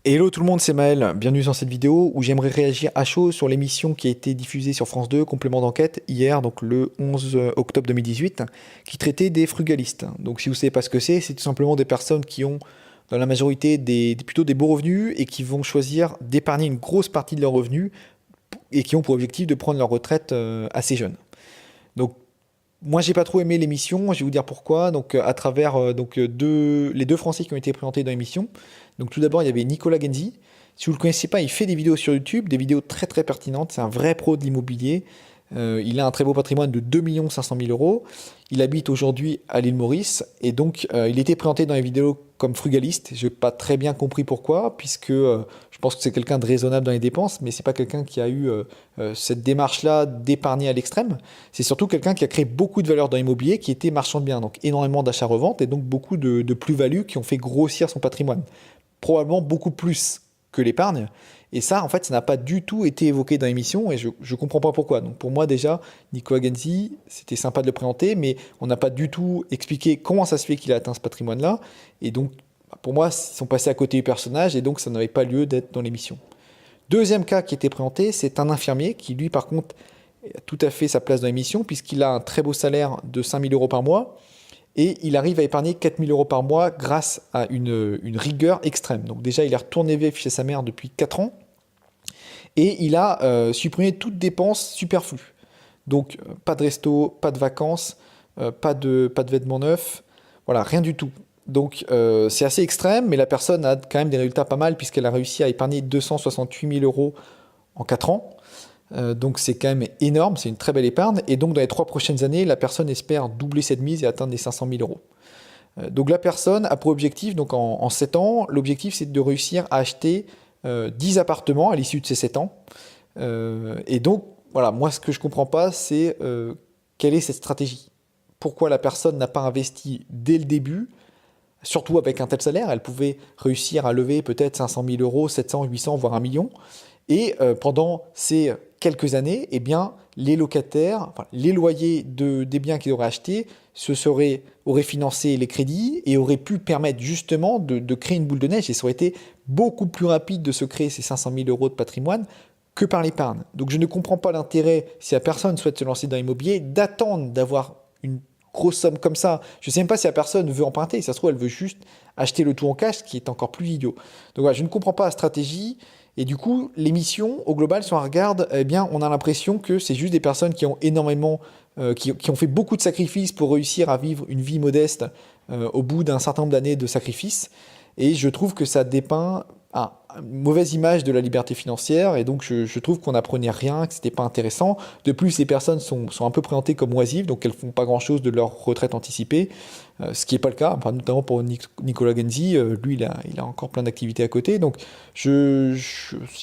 Hello tout le monde, c'est Maël. Bienvenue dans cette vidéo où j'aimerais réagir à chaud sur l'émission qui a été diffusée sur France 2, Complément d'enquête, hier, donc le 11 octobre 2018, qui traitait des frugalistes. Donc si vous ne savez pas ce que c'est tout simplement des personnes qui ont, dans la majorité, plutôt des beaux revenus et qui vont choisir d'épargner une grosse partie de leurs revenus et qui ont pour objectif de prendre leur retraite assez jeune. Donc moi, j'ai pas trop aimé l'émission. Je vais vous dire pourquoi. Donc, à travers les deux Français qui ont été présentés dans l'émission. Donc, tout d'abord, il y avait Nicolas Genzi. Si vous le connaissez pas, il fait des vidéos sur YouTube, des vidéos très très pertinentes. C'est un vrai pro de l'immobilier. Il a un très beau patrimoine de 2 500 000 euros. Il habite aujourd'hui à l'île Maurice et donc il était présenté dans les vidéos comme frugaliste. Je n'ai pas très bien compris pourquoi, puisque je pense que c'est quelqu'un de raisonnable dans les dépenses, mais c'est pas quelqu'un qui a eu cette démarche-là d'épargner à l'extrême. C'est surtout quelqu'un qui a créé beaucoup de valeur dans l'immobilier, qui était marchand de biens, donc énormément d'achats-reventes et donc beaucoup de plus-values qui ont fait grossir son patrimoine. Probablement beaucoup plus que l'épargne. Et ça, en fait, ça n'a pas du tout été évoqué dans l'émission et je ne comprends pas pourquoi. Donc pour moi, déjà, Nicolas Genzi, c'était sympa de le présenter, mais on n'a pas du tout expliqué comment ça se fait qu'il a atteint ce patrimoine-là. Et donc, pour moi, ils sont passés à côté du personnage et donc ça n'avait pas lieu d'être dans l'émission. Deuxième cas qui était présenté, c'est un infirmier qui, lui, par contre, a tout à fait sa place dans l'émission puisqu'il a un très beau salaire de 5 000 euros par mois et il arrive à épargner 4 000 euros par mois grâce à une rigueur extrême. Donc déjà, il est retourné VF chez sa mère depuis 4 ans et il a supprimé toute dépense superflue. Donc pas de resto, pas de vacances, pas de vêtements neufs, voilà, rien du tout. Donc c'est assez extrême, mais la personne a quand même des résultats pas mal puisqu'elle a réussi à épargner 268 000 euros en 4 ans. Donc c'est quand même énorme, c'est une très belle épargne. Et donc dans les 3 prochaines années, la personne espère doubler cette mise et atteindre les 500 000 euros. Donc la personne a pour objectif, donc en 7 ans, l'objectif c'est de réussir à acheter 10 appartements à l'issue de ces 7 ans. Et donc voilà, moi ce que je comprends pas c'est quelle est cette stratégie. Pourquoi la personne n'a pas investi dès le début, surtout avec un tel salaire, elle pouvait réussir à lever peut-être 500 000 euros, 700, 800, voire 1 million. Et pendant ces quelques années, eh bien, les locataires, enfin, les loyers des biens qu'ils auraient achetés auraient financé les crédits et auraient pu permettre justement de créer une boule de neige. Et ça aurait été beaucoup plus rapide de se créer ces 500 000 euros de patrimoine que par l'épargne. Donc je ne comprends pas l'intérêt, si la personne souhaite se lancer dans l'immobilier, d'attendre d'avoir une grosse somme comme ça. Je ne sais même pas si la personne veut emprunter. Ça se trouve, elle veut juste acheter le tout en cash, ce qui est encore plus idiot. Donc voilà, je ne comprends pas la stratégie. Et du coup, l'émission, au global, si on la regarde, eh bien, on a l'impression que c'est juste des personnes qui ont énormément, qui ont fait beaucoup de sacrifices pour réussir à vivre une vie modeste au bout d'un certain nombre d'années de sacrifices. Et je trouve que ça dépeint une mauvaise image de la liberté financière. Et donc, je trouve qu'on n'apprenait rien, que c'était pas intéressant. De plus, les personnes sont un peu présentées comme oisives, donc elles font pas grand-chose de leur retraite anticipée, ce qui n'est pas le cas, enfin, notamment pour Nicolas Genzi. Lui, il a encore plein d'activités à côté. Donc, je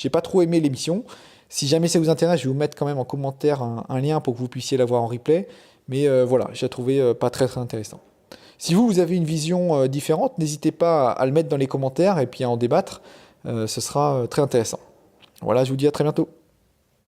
n'ai pas trop aimé l'émission. Si jamais ça vous intéresse, je vais vous mettre quand même en commentaire un lien pour que vous puissiez la voir en replay. Mais voilà, j'ai trouvé pas très très intéressant. Si vous avez une vision différente, n'hésitez pas à le mettre dans les commentaires et puis à en débattre. Ce sera très intéressant. Voilà, je vous dis à très bientôt.